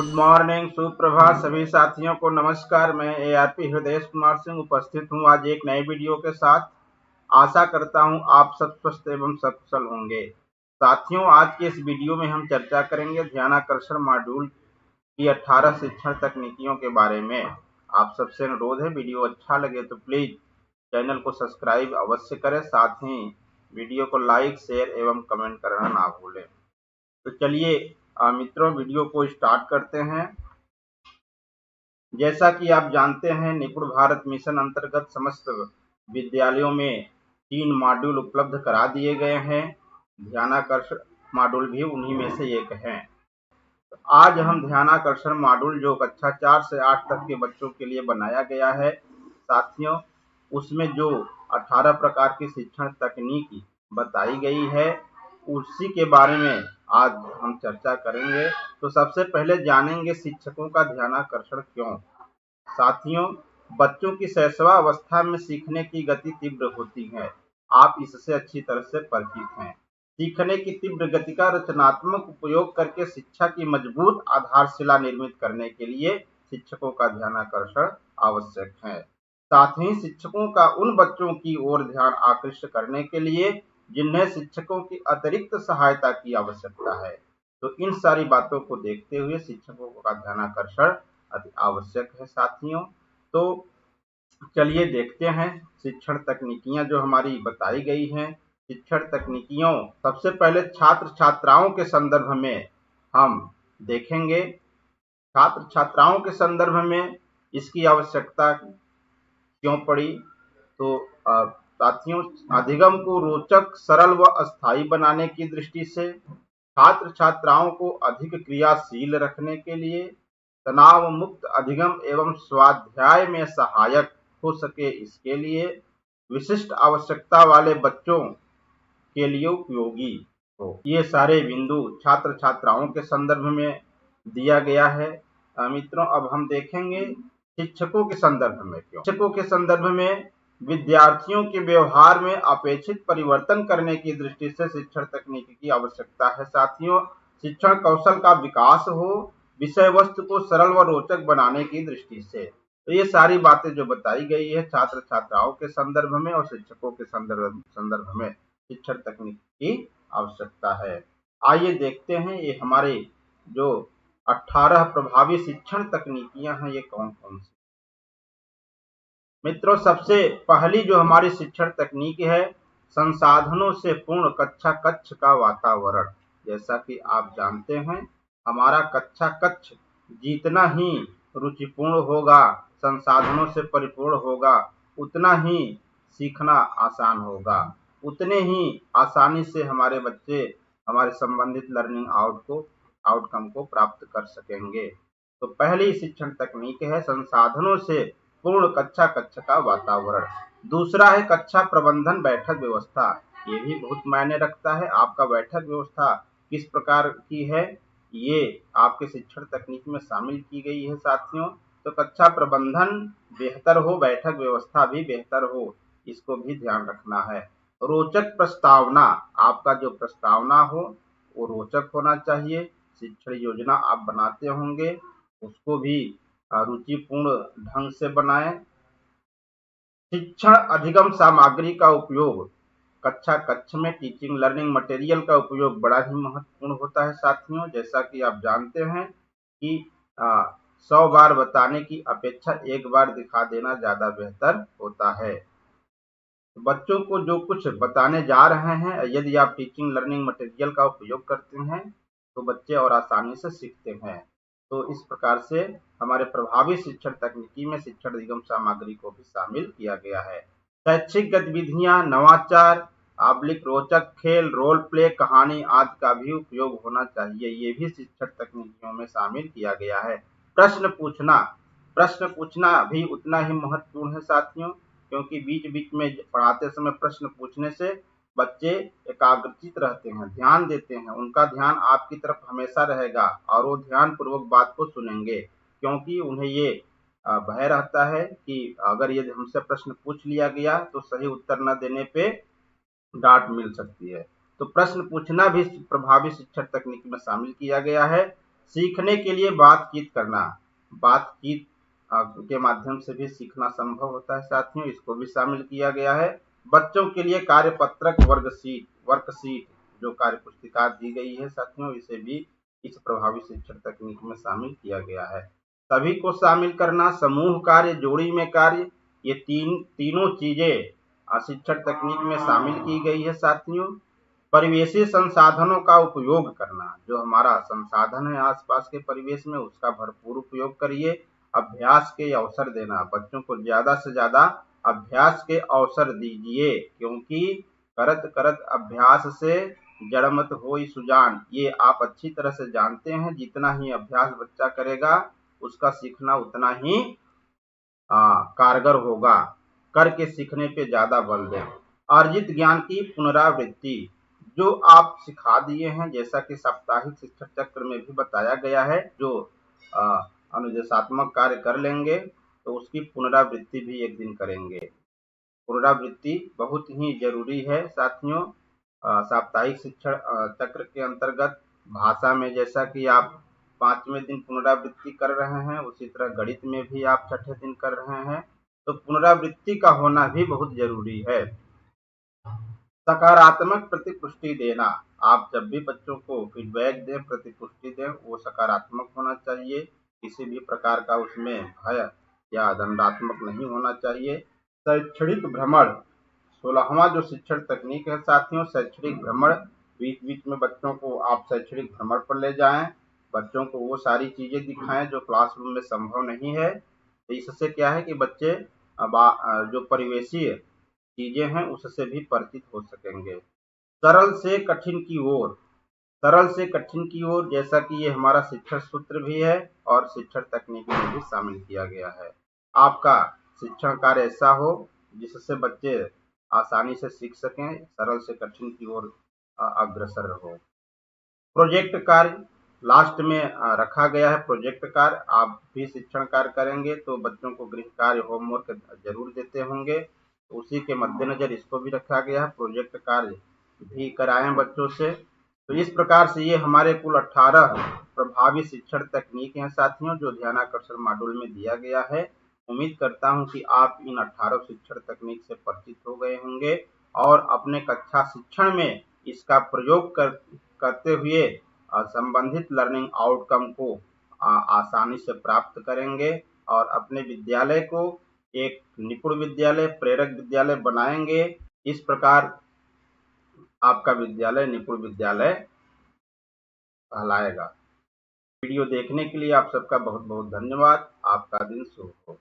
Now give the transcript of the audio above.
Good morning, सुप्रभात सभी साथियों को नमस्कार। मैं एआरपी हृदय कुमार सिंह उपस्थित हूँ आज एक नई वीडियो के साथ। आशा करता हूँ आप सब स्वस्थ एवं सकुशल होंगे। साथियों, आज के इस वीडियो में हम चर्चा करेंगे ध्यानाकर्षण मॉड्यूल की 18 शिक्षण तकनीकियों के बारे में। आप सबसे अनुरोध है, वीडियो अच्छा लगे तो प्लीज चैनल को सब्सक्राइब अवश्य करें, साथ ही वीडियो को लाइक, शेयर एवं कमेंट करना ना भूलें। तो चलिए मित्रों, वीडियो को स्टार्ट करते हैं। जैसा कि आप जानते हैं, निपुण भारत मिशन अंतर्गत समस्त विद्यालयों में 3 मॉड्यूल उपलब्ध करा दिए गए हैं। ध्यानाकर्षण मॉड्यूल भी उन्हीं में से एक है। तो आज हम ध्यानाकर्षण मॉड्यूल जो कक्षा 4 से 8 तक के बच्चों के लिए बनाया गया है साथियों, उसमें जो 18 प्रकार की शिक्षण तकनीक बताई गई है उसी के बारे में आज हम चर्चा करेंगे। तो सबसे पहले जानेंगे शिक्षकों का ध्यानाकर्षण क्यों। साथियों, बच्चों की शैशवावस्था में सीखने की गति तीव्र होती है। आप इससे अच्छी तरह से परिचित हैं। सीखने की तीव्र गति का रचनात्मक उपयोग करके शिक्षा की मजबूत आधारशिला निर्मित करने के लिए शिक्षकों का ध्यानाकर्षण आवश्यक है। साथ ही शिक्षकों का उन बच्चों की ओर ध्यान आकृष्ट करने के लिए जिन्हें शिक्षकों की अतिरिक्त सहायता की आवश्यकता है। तो इन सारी बातों को देखते हुए शिक्षकों का ध्यानाकर्षण अति आवश्यक है साथियों। तो चलिए देखते हैं शिक्षण तकनीकियां जो हमारी बताई गई हैं। शिक्षण तकनीकियों सबसे पहले छात्र छात्राओं के संदर्भ में हम देखेंगे। छात्र छात्राओं के संदर्भ में इसकी आवश्यकता क्यों पड़ी। तो साथियों, अधिगम को रोचक, सरल व अस्थायी बनाने की दृष्टि से, छात्र छात्राओं को अधिक क्रियाशील रखने के लिए, तनाव मुक्त अधिगम एवं स्वाध्याय में सहायक हो सके इसके लिए, विशिष्ट आवश्यकता वाले बच्चों के लिए उपयोगी हो। ये सारे बिंदु छात्र छात्राओं के संदर्भ में दिया गया है। मित्रों, अब हम देखेंगे शिक्षकों के संदर्भ में क्यों। शिक्षकों के संदर्भ में विद्यार्थियों के व्यवहार में अपेक्षित परिवर्तन करने की दृष्टि से शिक्षण तकनीक की आवश्यकता है साथियों। शिक्षण कौशल का विकास हो विषय वस्तु को सरल व रोचक बनाने की दृष्टि से। तो ये सारी बातें जो बताई गई है छात्र छात्राओं के संदर्भ में और शिक्षकों के संदर्भ में शिक्षण तकनीक की आवश्यकता है। आइए देखते हैं ये हमारे जो 18 प्रभावी शिक्षण तकनीकियां हैं ये कौन कौन सी। मित्रों, सबसे पहली जो हमारी शिक्षण तकनीक है, संसाधनों से पूर्ण कक्षा कक्ष का वातावरण। जैसा कि आप जानते हैं, हमारा कक्षा कक्ष जितना ही रुचिपूर्ण होगा, संसाधनों से परिपूर्ण होगा, उतना ही सीखना आसान होगा, उतने ही आसानी से हमारे बच्चे हमारे संबंधित लर्निंग आउटकम को प्राप्त कर सकेंगे। तो पहली शिक्षण तकनीक है संसाधनों से पूर्ण कक्षा कक्ष का वातावरण। दूसरा है कक्षा प्रबंधन बैठक व्यवस्था। ये भी बहुत मायने रखता है। आपका बैठक व्यवस्था किस प्रकार की है, ये आपके शिक्षण तकनीक में शामिल की गई है साथियों। तो कक्षा प्रबंधन बेहतर हो, बैठक व्यवस्था भी बेहतर हो, इसको भी ध्यान रखना है। रोचक प्रस्तावना, आपका जो प्रस्तावना हो वो रोचक होना चाहिए। शिक्षण योजना आप बनाते होंगे, उसको भी रुचिपूर्ण ढंग से बनाएं। शिक्षण अधिगम सामग्री का उपयोग, कक्षा कक्ष में टीचिंग लर्निंग मटेरियल का उपयोग बड़ा ही महत्वपूर्ण होता है साथियों। जैसा कि आप जानते हैं कि 100 बार बताने की अपेक्षा एक बार दिखा देना ज्यादा बेहतर होता है। बच्चों को जो कुछ बताने जा रहे हैं, यदि आप टीचिंग लर्निंग मटेरियल का उपयोग करते हैं तो बच्चे और आसानी से सीखते हैं। तो इस प्रकार से हमारे प्रभावी शिक्षण तकनीकी में शिक्षण अधिगम सामग्री को भी शामिल किया गया है। शैक्षिक गतिविधियां, नवाचार, रोचक खेल, रोल प्ले, कहानी आदि का भी उपयोग होना चाहिए। ये भी शिक्षण तकनीकियों में शामिल किया गया है। प्रश्न पूछना भी उतना ही महत्वपूर्ण है साथियों, क्योंकि बीच बीच में पढ़ाते समय प्रश्न पूछने से बच्चे एकाग्रचित रहते हैं, ध्यान देते हैं, उनका ध्यान आपकी तरफ हमेशा रहेगा और वो ध्यान पूर्वक बात को सुनेंगे, क्योंकि उन्हें ये भय रहता है कि अगर यदि हमसे प्रश्न पूछ लिया गया तो सही उत्तर न देने पे डांट मिल सकती है। तो प्रश्न पूछना भी प्रभावी शिक्षण तकनीक में शामिल किया गया है। सीखने के लिए बातचीत करना, बातचीत के माध्यम से भी सीखना संभव होता है साथियों, इसको भी शामिल किया गया है। बच्चों के लिए कार्यपत्रक वर्कशीट जो कार्य पुस्तिका दी गई है साथियों, इसे भी इस प्रभावी शिक्षण तकनीक में शामिल किया गया है। सभी को शामिल करना, समूह कार्य, जोड़ी में कार्य, ये तीनों चीजें शिक्षण तकनीक में शामिल की गई है साथियों। परिवेशीय संसाधनों का उपयोग करना, जो हमारा संसाधन है आसपास के परिवेश में, उसका भरपूर उपयोग करिए। अभ्यास के अवसर देना, बच्चों को ज्यादा से ज्यादा अभ्यास के अवसर दीजिए, क्योंकि करत करत अभ्यास से जड़मत होई सुजान, ये आप अच्छी तरह से जानते हैं। जितना ही अभ्यास बच्चा करेगा उसका सीखना उतना ही कारगर होगा। करके सीखने पे ज्यादा बल दें। अर्जित ज्ञान की पुनरावृत्ति, जो आप सिखा दिए हैं, जैसा कि साप्ताहिक शिक्षण चक्र में भी बताया गया है, जो अनुदेशात्मक कार्य कर लेंगे तो उसकी पुनरावृत्ति भी एक दिन करेंगे। पुनरावृत्ति बहुत ही जरूरी है साथियों। साप्ताहिक शिक्षण चक्र के अंतर्गत भाषा में जैसा कि आप 5वें दिन पुनरावृत्ति कर रहे हैं, उसी तरह गणित में भी आप 6ठे दिन कर रहे हैं, तो पुनरावृत्ति का होना भी बहुत जरूरी है। सकारात्मक प्रतिपुष्टि देना, आप जब भी बच्चों को फीडबैक दें, प्रतिपुष्टि दें, वो सकारात्मक होना चाहिए, किसी भी प्रकार का उसमें भय या दंडात्मक नहीं होना चाहिए। शैक्षणिक भ्रमण, 16वां जो शिक्षण तकनीक है साथियों, शैक्षणिक भ्रमण, बीच बीच में बच्चों को आप शैक्षणिक भ्रमण पर ले जाएं, बच्चों को वो सारी चीजें दिखाएं जो क्लासरूम में संभव नहीं है। तो इससे क्या है कि बच्चे जो परिवेशीय चीजें हैं उससे भी परिचित हो सकेंगे। सरल से कठिन की ओर, सरल से कठिन की ओर, जैसा कि ये हमारा शिक्षण सूत्र भी है और शिक्षण तकनीक में भी शामिल किया गया है। आपका शिक्षण कार्य ऐसा हो जिससे बच्चे आसानी से सीख सकें, सरल से कठिन की ओर अग्रसर रहो। प्रोजेक्ट कार्य लास्ट में रखा गया है। प्रोजेक्ट कार्य आप भी शिक्षण कार्य करेंगे तो बच्चों को गृह कार्य होमवर्क जरूर देते होंगे, तो उसी के मद्देनजर इसको भी रखा गया है, प्रोजेक्ट कार्य भी कराएं बच्चों से। तो इस प्रकार से ये हमारे कुल 18 प्रभावी शिक्षण तकनीक हैं साथियों, जो ध्यानाकर्षण मॉड्यूल में दिया गया है। उम्मीद करता हूं कि आप इन 18 शिक्षण तकनीक से परिचित हो गए होंगे और अपने कक्षा शिक्षण में इसका प्रयोग करते हुए संबंधित लर्निंग आउटकम को आसानी से प्राप्त करेंगे और अपने विद्यालय को एक निपुण विद्यालय, प्रेरक विद्यालय बनाएंगे। इस प्रकार आपका विद्यालय निपुण विद्यालय कहलाएगा। वीडियो देखने के लिए आप सबका बहुत बहुत धन्यवाद। आपका दिन शुभ हो।